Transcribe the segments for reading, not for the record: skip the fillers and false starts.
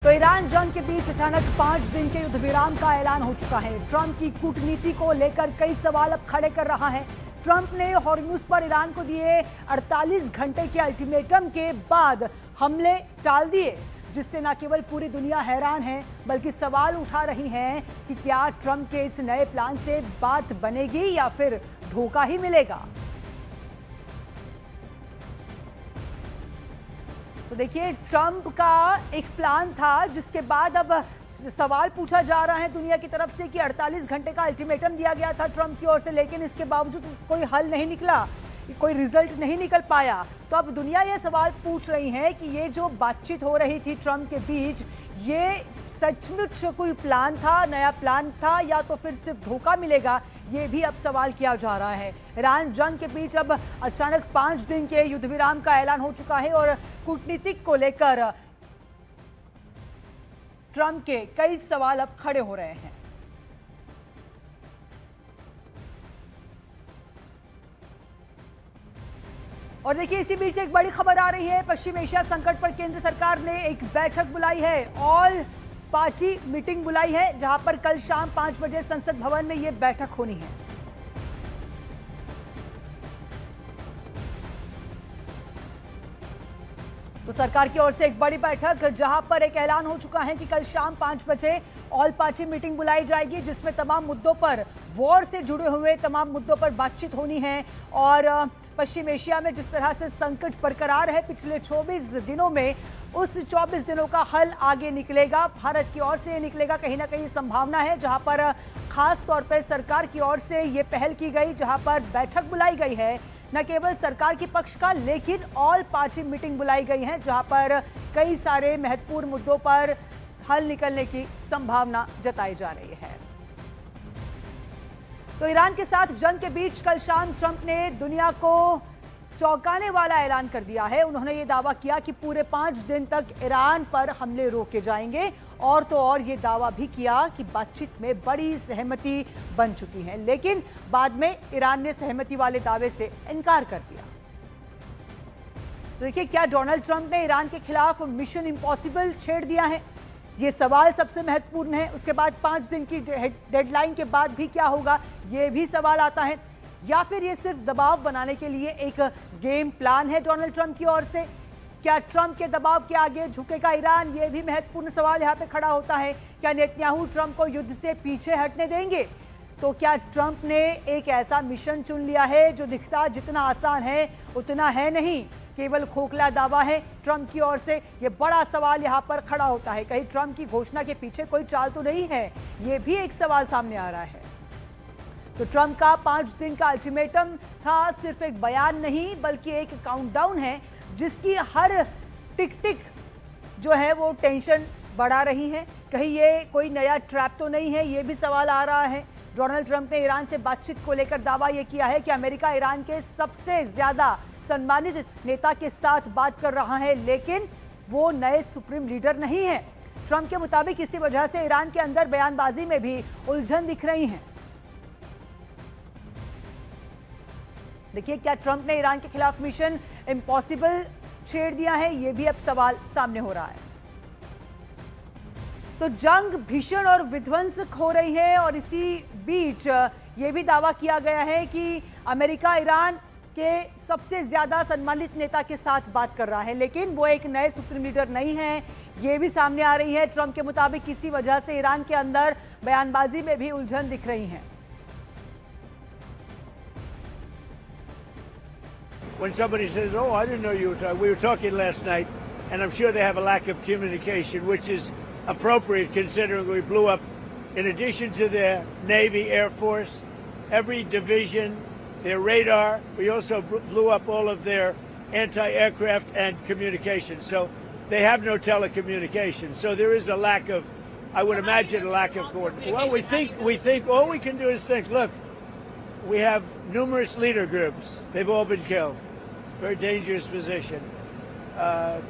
तो ईरान जंग के बीच अचानक 5 दिन के युद्ध विराम का ऐलान हो चुका है। ट्रंप की कूटनीति को लेकर कई सवाल अब खड़े कर रहा है। ट्रंप ने हॉर्मुज पर ईरान को दिए 48 घंटे के अल्टीमेटम के बाद हमले टाल दिए, जिससे न केवल पूरी दुनिया हैरान है बल्कि सवाल उठा रही है कि क्या ट्रंप के इस नए प्लान से बात बनेगी या फिर धोखा ही मिलेगा। तो देखिए, ट्रंप का एक प्लान था जिसके बाद अब सवाल पूछा जा रहा है दुनिया की तरफ से कि 48 घंटे का अल्टीमेटम दिया गया था ट्रंप की ओर से, लेकिन इसके बावजूद कोई हल नहीं निकला, कोई रिजल्ट नहीं निकल पाया। तो अब दुनिया ये सवाल पूछ रही है कि ये जो बातचीत हो रही थी ट्रंप के बीच, ये सचमुच कोई प्लान था, नया प्लान था, या तो फिर सिर्फ धोखा मिलेगा, ये भी अब सवाल किया जा रहा है। ईरान जंग के बीच अब अचानक 5 दिन के युद्ध विराम का ऐलान हो चुका है और कूटनीतिक को लेकर ट्रंप के कई सवाल अब खड़े हो रहे हैं। और देखिए, इसी बीच एक बड़ी खबर आ रही है। पश्चिम एशिया संकट पर केंद्र सरकार ने एक बैठक बुलाई है, ऑल पार्टी मीटिंग बुलाई है, जहां पर कल शाम 5 बजे संसद भवन में यह बैठक होनी है। तो सरकार की ओर से एक बड़ी बैठक, जहां पर एक ऐलान हो चुका है कि कल शाम 5 बजे ऑल पार्टी मीटिंग बुलाई जाएगी, जिसमें तमाम मुद्दों पर, वॉर से जुड़े हुए तमाम मुद्दों पर बातचीत होनी है। और पश्चिम एशिया में जिस तरह से संकट बरकरार है पिछले 24 दिनों में, उस 24 दिनों का हल आगे निकलेगा, भारत की ओर से निकलेगा, कहीं ना कहीं संभावना है। जहां पर खास तौर पर सरकार की ओर से ये पहल की गई, जहां पर बैठक बुलाई गई है, न केवल सरकार के पक्ष का लेकिन ऑल पार्टी मीटिंग बुलाई गई है, जहां पर कई सारे महत्वपूर्ण मुद्दों पर हल निकलने की संभावना जताई जा रही है। तो ईरान के साथ जंग के बीच कल शाम ट्रंप ने दुनिया को चौंकाने वाला ऐलान कर दिया है। उन्होंने ये दावा किया कि पूरे 5 दिन तक ईरान पर हमले रोके जाएंगे, और तो और ये दावा भी किया कि बातचीत में बड़ी सहमति बन चुकी है, लेकिन बाद में ईरान ने सहमति वाले दावे से इनकार कर दिया। तो देखिए, क्या डोनाल्ड ट्रंप ने ईरान के खिलाफ मिशन इम्पॉसिबल छेड़ दिया है? ये सवाल सबसे महत्वपूर्ण है। उसके बाद 5 दिन की डेडलाइन के बाद भी क्या होगा, ये भी सवाल आता है। या फिर ये सिर्फ दबाव बनाने के लिए एक गेम प्लान है डोनाल्ड ट्रंप की ओर से? क्या ट्रंप के दबाव के आगे झुकेगा ईरान? ये भी महत्वपूर्ण सवाल यहाँ पे खड़ा होता है। क्या नेतन्याहू ट्रंप को युद्ध से पीछे हटने देंगे? तो क्या ट्रंप ने एक ऐसा मिशन चुन लिया है जो दिखता जितना आसान है उतना है नहीं, केवल खोखला दावा है ट्रंप की ओर से? ये बड़ा सवाल यहाँ पर खड़ा होता है। कहीं ट्रंप की घोषणा के पीछे कोई चाल तो नहीं है? ये भी एक सवाल सामने आ रहा है। तो ट्रंप का 5 दिन का अल्टीमेटम था सिर्फ एक बयान नहीं, बल्कि एक काउंटडाउन है, जिसकी हर टिक टिक जो है वो टेंशन बढ़ा रही है। कहीं ये कोई नया ट्रैप तो नहीं है, ये भी सवाल आ रहा है। डोनाल्ड ट्रंप ने ईरान से बातचीत को लेकर दावा यह किया है कि अमेरिका ईरान के सबसे ज्यादा सम्मानित नेता के साथ बात कर रहा है, लेकिन वो नए सुप्रीम लीडर नहीं है। ट्रंप के मुताबिक इसी वजह से ईरान के अंदर बयानबाजी में भी उलझन दिख रही है। देखिए, क्या ट्रंप ने ईरान के खिलाफ मिशन इम्पॉसिबल छेड़ दिया है? यह भी अब सवाल सामने हो रहा है। तो जंग भीषण और विध्वंसक हो रही है, और इसी बीच यह भी दावा किया गया है कि अमेरिका ईरान के सबसे ज्यादा सम्मानित नेता के साथ बात कर रहा है, लेकिन वो एक नए सुप्रीम लीडर नहीं है। ये भी सामने आ रही है। ट्रंप के मुताबिक इसी वजह से ईरान के अंदर बयानबाजी में भी उलझन दिख रही है। When somebody says, "Oh, I didn't know you were talking," we were talking last night, and I'm sure they have a lack of communication, which is appropriate considering we blew up, in addition to their Navy, Air Force, every division, their radar. We also blew up all of their anti-aircraft and communication. So they have no telecommunication. So there is a lack of, I would imagine, a lack of coordination. Well, we think all we can do is think. Look, we have numerous leader groups. They've all been killed. Very dangerous position.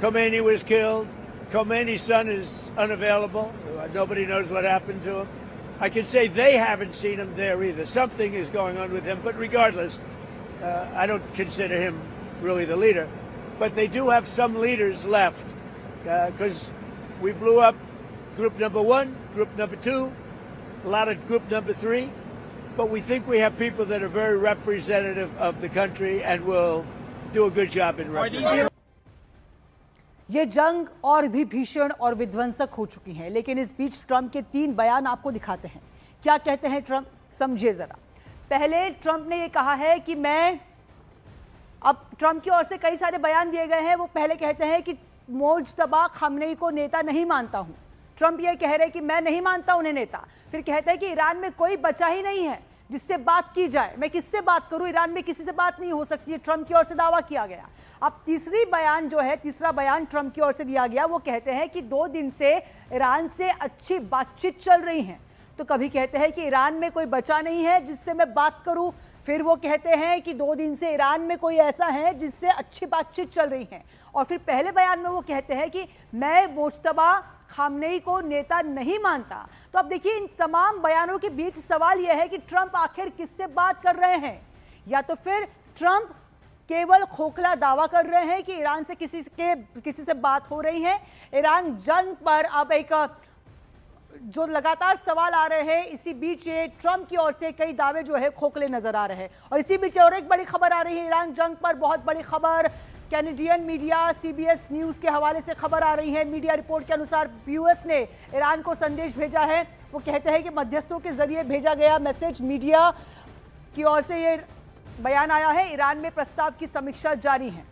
Khomeini was killed. Khomeini's son is unavailable. Nobody knows what happened to him. I can say they haven't seen him there either. Something is going on with him. But regardless, I don't consider him really the leader. But they do have some leaders left because We blew up group number 1, group number 2, a lot of group number 3, but we think we have people that are very representative of the country and will do a good job in representing. ये जंग और भी भीषण और विध्वंसक हो चुकी है, लेकिन इस बीच ट्रंप के 3 बयान आपको दिखाते हैं। क्या कहते हैं ट्रंप, समझिए जरा। पहले ट्रंप ने ये कहा है कि मैं, अब ट्रंप की ओर से कई सारे बयान दिए गए हैं। वो पहले कहते हैं कि मुज्तबा खामनेई को नेता नहीं मानता हूं। ट्रंप ये कह रहे हैं कि मैं नहीं मानता उन्हें नेता। फिर कहते हैं कि ईरान में कोई बचा ही नहीं है जिससे बात की जाए, मैं किससे बात करूं, ईरान में किसी से बात नहीं हो सकती है, ट्रंप की ओर से दावा किया गया। अब तीसरा बयान ट्रंप की ओर से दिया गया। वो कहते हैं कि 2 दिन से ईरान से अच्छी बातचीत चल रही है। तो कभी कहते हैं कि ईरान में कोई बचा नहीं है जिससे मैं बात करूं, फिर वो कहते हैं कि 2 दिन से ईरान में कोई ऐसा है जिससे अच्छी बातचीत चल रही है। और फिर पहले बयान में वो कहते हैं कि मैं मुज्तबा खामनेई को नेता नहीं मानता। तो अब देखिए, इन तमाम बयानों के बीच सवाल यह है कि ट्रंप आखिर किससे बात कर रहे हैं। या तो फिर ट्रंप केवल खोखला दावा कर रहे हैं कि ईरान से किसी से बात हो रही है। ईरान जंग पर अब एक जो लगातार सवाल आ रहे हैं, इसी बीच ये ट्रंप की ओर से कई दावे जो है खोखले नजर आ रहे हैं। और इसी बीच और एक बड़ी खबर आ रही है ईरान जंग पर, बहुत बड़ी खबर। कैनेडियन मीडिया CBS न्यूज़ के हवाले से खबर आ रही है। मीडिया रिपोर्ट के अनुसार US ने ईरान को संदेश भेजा है। वो कहते हैं कि मध्यस्थों के जरिए भेजा गया मैसेज, मीडिया की ओर से ये बयान आया है। ईरान में प्रस्ताव की समीक्षा जारी है।